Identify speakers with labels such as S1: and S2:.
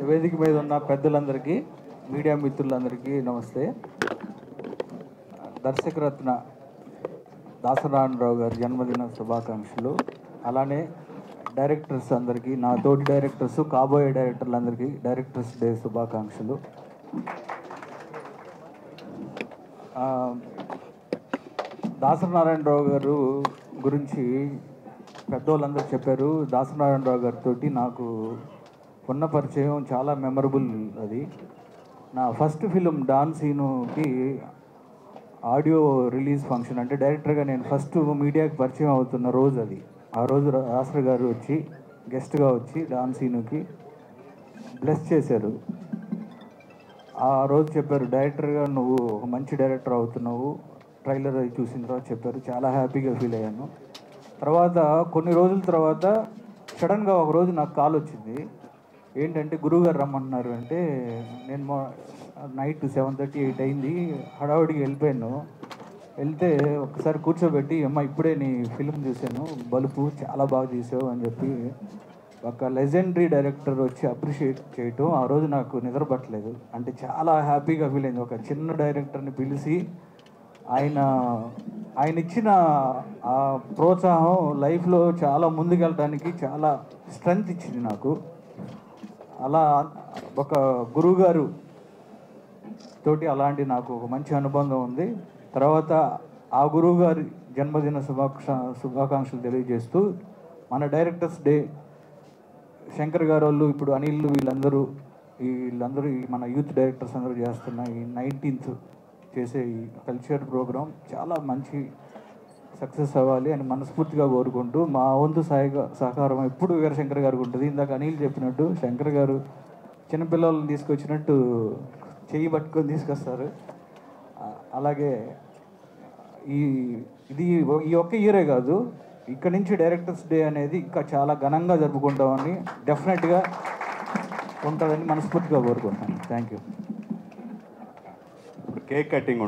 S1: వేదిక మీద ఉన్న పెద్దలందరికీ, మీడియా మిత్రులందరికీ నమస్తే. దర్శకరత్న దాసనారాయణరావు గారి జన్మదిన శుభాకాంక్షలు. అలానే డైరెక్టర్స్ అందరికీ, నా తోటి డైరెక్టర్స్, కాబోయే డైరెక్టర్లందరికీ డైరెక్టర్స్ డే శుభాకాంక్షలు. దాసనారాయణరావు గారు గురించి పెద్దోళ్ళందరూ చెప్పారు. దాసనారాయణరావు గారితో నాకు ఉన్న పరిచయం చాలా మెమరబుల్. అది నా ఫస్ట్ ఫిలిం డాన్ సీనుకి ఆడియో రిలీజ్ ఫంక్షన్, అంటే డైరెక్టర్గా నేను ఫస్ట్ మీడియాకి పరిచయం అవుతున్న రోజు అది. ఆ రోజు రాష్ట్ర గారు వచ్చి గెస్ట్గా వచ్చి డాన్ సీనుకి బ్లెస్ చేశారు. ఆ రోజు చెప్పారు, డైరెక్టర్గా నువ్వు ఒక మంచి డైరెక్టర్ అవుతున్నావు, ట్రైలర్ అది చూసిన తర్వాత చెప్పారు. చాలా హ్యాపీగా ఫీల్ అయ్యాను. తర్వాత కొన్ని రోజుల తర్వాత సడన్గా ఒకరోజు నాకు కాల్ వచ్చింది. ఏంటంటే గురువుగారు రమ్మంటున్నారు అంటే, నేను నైట్ 7:30, 8 అయింది, హడావుడికి వెళ్ళిపోయాను. వెళ్తే ఒకసారి కూర్చోబెట్టి, అమ్మ ఇప్పుడే నీ ఫిలిం చూశాను, బలుపు చాలా బాగా తీసావు అని చెప్పి ఒక లెజెండరీ డైరెక్టర్ వచ్చి అప్రిషియేట్ చేయటం ఆ రోజు నాకు నిద్ర పట్టలేదు. అంటే చాలా హ్యాపీగా ఫీల్ అయింది. ఒక చిన్న డైరెక్టర్ని పిలిచి ఆయన ఇచ్చిన ఆ ప్రోత్సాహం లైఫ్లో చాలా ముందుకెళ్ళడానికి చాలా స్ట్రెంగ్త్ ఇచ్చింది నాకు. అలా ఒక గురువుగారు తోటి అలాంటి నాకు ఒక మంచి అనుబంధం ఉంది. తర్వాత ఆ గురువుగారి జన్మదిన శుభాకాంక్షలు తెలియజేస్తూ, మన డైరెక్టర్స్ డే శంకర్ గారు వాళ్ళు, ఇప్పుడు అనిల్, వీళ్ళందరూ మన యూత్ డైరెక్టర్స్ అందరూ చేస్తున్న ఈ 19th చేసే ఈ కల్చర్ ప్రోగ్రాం చాలా మంచి సక్సెస్ అవ్వాలి అని మనస్ఫూర్తిగా కోరుకుంటూ, మా వంతు సహకారం ఎప్పుడు వీరశంకర్ గారికి ఉంటుంది. ఇందాక అనిల్ చెప్పినట్టు శంకర్ గారు చిన్నపిల్లలను తీసుకొచ్చినట్టు చెయ్యి పట్టుకొని తీసుకొస్తారు. అలాగే ఈ ఒక్క ఇయరే కాదు, ఇక్కడ నుంచి డైరెక్టర్స్ డే అనేది ఇంకా చాలా ఘనంగా జరుపుకుంటామని, డెఫినెట్గా ఉంటుందని మనస్ఫూర్తిగా కోరుకుంటున్నాను. Thank you.
S2: Cake cutting